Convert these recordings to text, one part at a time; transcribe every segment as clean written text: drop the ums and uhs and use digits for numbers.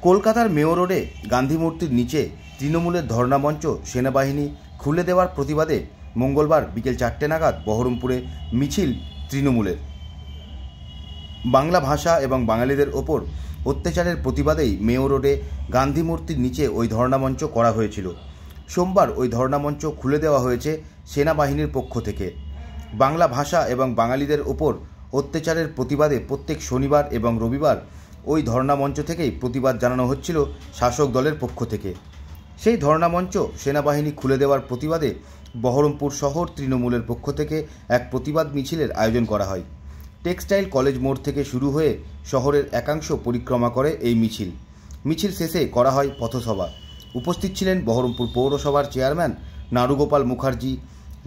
কলকাতার মেয়র রোডে গান্ধী মূর্তির নিচে তৃণমূলের ধর্ণামঞ্চ সেনাবাহিনী খুলে দেওয়ার প্রতিবাদে মঙ্গলবার বিকেল 4টে নাগাদ বহরমপুরে মিছিল তৃণমূলের। বাংলা ভাষা এবং বাঙালিদের ওপর অত্যাচারের প্রতিবাদেই মেয়র রোডে গান্ধী মূর্তির নিচে ওই ধর্ণামঞ্চ করা হয়েছিল। সোমবার ওই ধর্ণামঞ্চ খুলে দেওয়া হয়েছে সেনাবাহিনীর পক্ষ থেকে। বাংলা ভাষা এবং বাঙালিদের ওপর অত্যাচারের প্রতিবাদে প্রত্যেক শনিবার এবং রবিবার ওই ধর্ণামঞ্চ থেকেই প্রতিবাদ জানানো হচ্ছিল শাসক দলের পক্ষ থেকে। সেই ধর্ণামঞ্চ সেনাবাহিনী খুলে দেওয়ার প্রতিবাদে বহরমপুর শহর তৃণমূলের পক্ষ থেকে এক প্রতিবাদ মিছিলের আয়োজন করা হয়। টেক্সটাইল কলেজ মোড় থেকে শুরু হয়ে শহরের একাংশ পরিক্রমা করে এই মিছিল শেষে করা হয় পথসভা। উপস্থিত ছিলেন বহরমপুর পৌরসভার চেয়ারম্যান নারুগোপাল মুখার্জি,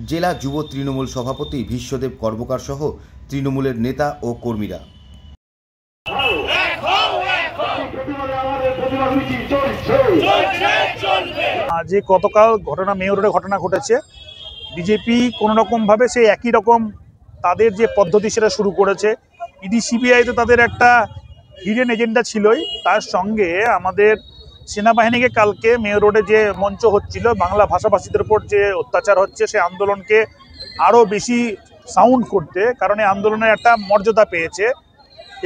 জেলা যুব তৃণমূল সভাপতি ভীষ্মদেব কর্মকার সহ তৃণমূলের নেতা ও কর্মীরা। যে গতকাল মেয়র রোডে ঘটনা ঘটেছে, বিজেপি কোনো রকমভাবে সেই একই রকম তাদের যে পদ্ধতি সেটা শুরু করেছে। ইডি সিবিআই তো তাদের একটা হিডেন এজেন্ডা ছিলই, তার সঙ্গে আমাদের সেনাবাহিনীকে কালকে মেয়র রোডে যে মঞ্চ হচ্ছিল বাংলা ভাষাভাষীদের উপর যে অত্যাচার হচ্ছে সেই আন্দোলনকে আরও বেশি সাউন্ড করতে, কারণ এই আন্দোলনের একটা মর্যাদা পেয়েছে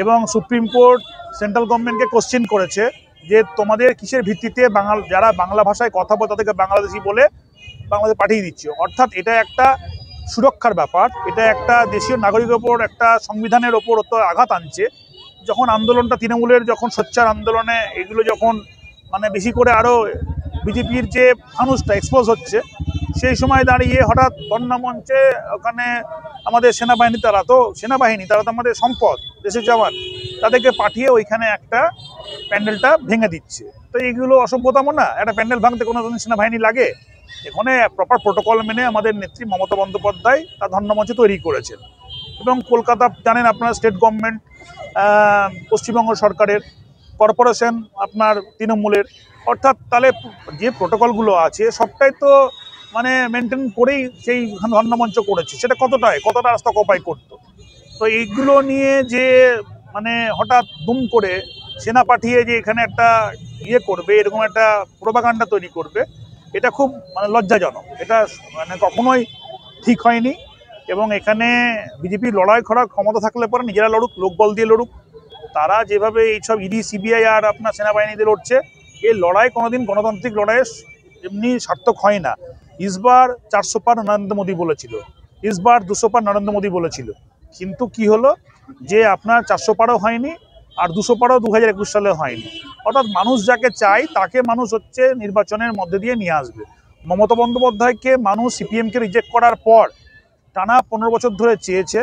এবং সুপ্রিম কোর্ট সেন্ট্রাল গভর্নমেন্টকে কোশ্চেন করেছে যে তোমাদের কিসের ভিত্তিতে যারা বাংলা ভাষায় কথা বলে তাদেরকে বাংলাদেশি বলে বাংলাদেশে পাঠিয়ে দিচ্ছে। অর্থাৎ এটা একটা সুরক্ষার ব্যাপার, এটা একটা দেশীয় নাগরিকের ওপর একটা সংবিধানের ওপর আঘাত আনছে। যখন আন্দোলনটা তৃণমূলের যখন সোচ্চার আন্দোলনে এগুলো যখন বেশি করে আরও বিজেপির যে মানুষটা এক্সপোজ হচ্ছে, সেই সময় দাঁড়িয়ে হঠাৎ ধর্ণামঞ্চে ওখানে আমাদের সেনাবাহিনী তারা তো আমাদের সম্পদ, দেশের জওয়ান, তাদেরকে পাঠিয়ে ওইখানে একটা প্যান্ডেলটা ভেঙে দিচ্ছে। তো এইগুলো অসভ্যতাম না? একটা প্যান্ডেল ভাঙতে কোনো সেনাবাহিনী লাগে? এখানে প্রপার প্রোটোকল মেনে আমাদের নেত্রী মমতা বন্দ্যোপাধ্যায় তার ধর্ণামঞ্চ তৈরি করেছেন এবং কলকাতা জানেন আপনার স্টেট গভর্নমেন্ট, পশ্চিমবঙ্গ সরকারের কর্পোরেশন আপনার তৃণমূলের, অর্থাৎ তাহলে যে প্রোটোকলগুলো আছে সবটাই তো মেনটেন করেই সেই ধর্ণামঞ্চ করেছে। সেটা কতটা রাস্তা কপাই করতো। তো এইগুলো নিয়ে যে হঠাৎ দুম করে সেনা পাঠিয়ে যে এখানে একটা করবে, এরকম একটা প্রোপাগান্ডা তৈরি করবে, এটা খুব লজ্জাজনক। এটা কখনোই ঠিক হয়নি এবং এখানে বিজেপি লড়াই করার ক্ষমতা থাকলে পরে নিজেরা লড়ুক, লোকবল দিয়ে লড়ুক। তারা যেভাবে এইসব ইডি সিবিআই আর আপনার সেনাবাহিনীতে লড়ছে, এই লড়াই কোনোদিন গণতান্ত্রিক লড়াইয়ের এমনি সার্থক হয় না। ইসবার 400 পার নরেন্দ্র মোদী বলেছিল, ইসবার 200 পার নরেন্দ্র মোদী বলেছিল, কিন্তু কি হলো যে আপনার 400 পারও হয়নি আর 200 পারও 2021 সালে হয়নি। অর্থাৎ মানুষ যাকে চায় তাকে মানুষ নির্বাচনের মধ্যে দিয়ে নিয়ে আসবে। মমতা বন্দ্যোপাধ্যায়কে মানুষ সিপিএমকে রিজেক্ট করার পর টানা 15 বছর ধরে চেয়েছে,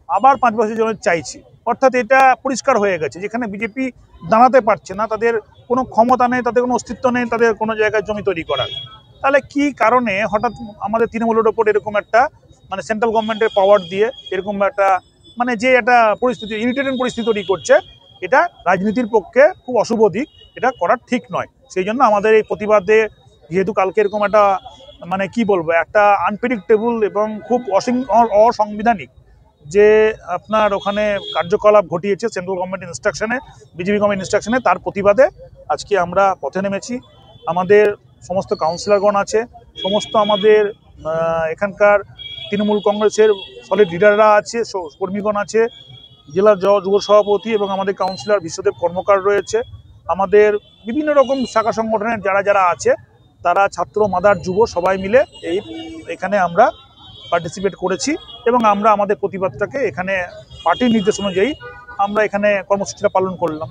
আবার 5 বছরের জন্য চাইছে। অর্থাৎ এটা পরিষ্কার হয়ে গেছে যেখানে বিজেপি দাঁড়াতে পারছে না, তাদের কোনো ক্ষমতা নেই, তাদের কোনো অস্তিত্ব নেই, তাদের কোনো জায়গায় জমি তৈরি করার। তাহলে কি কারণে হঠাৎ আমাদের তৃণমূলের ওপর এরকম একটা সেন্ট্রাল গভর্নমেন্টের পাওয়ার দিয়ে এরকম একটা যে একটা পরিস্থিতি, ইরিটেটিং পরিস্থিতি তৈরি করছে, এটা রাজনীতির পক্ষে খুব অশুভ দিক, এটা করার ঠিক নয়। সেই জন্য আমাদের এই প্রতিবাদে, যেহেতু কালকে এরকম একটা কি বলবো, একটা আনপ্রেডিক্টেবল এবং খুব অসাংবিধানিক যে আপনার ওখানে কার্যকলাপ ঘটিয়েছে সেন্ট্রাল গভর্নমেন্ট ইনস্ট্রাকশনে, বিজেপি গভর্নমেন্ট ইনস্ট্রাকশনে, তার প্রতিবাদে আজকে আমরা পথে নেমেছি। আমাদের সমস্ত কাউন্সিলরগণ আছে, সমস্ত আমাদের এখানকার তৃণমূল কংগ্রেসের সলিড লিডাররা আছে, কর্মীগণ আছে, জেলা যুব সভাপতি এবং আমাদের কাউন্সিলর ভীষ্মদেব কর্মকার রয়েছে, আমাদের বিভিন্ন রকম শাখা সংগঠনের যারা আছে, তারা ছাত্র, মাদার, যুব সবাই মিলে এখানে আমরা পার্টিসিপেট করেছি এবং আমরা আমাদের প্রতিবাদটাকে এখানে পার্টির নির্দেশ অনুযায়ী আমরা এখানে কর্মসূচিটা পালন করলাম।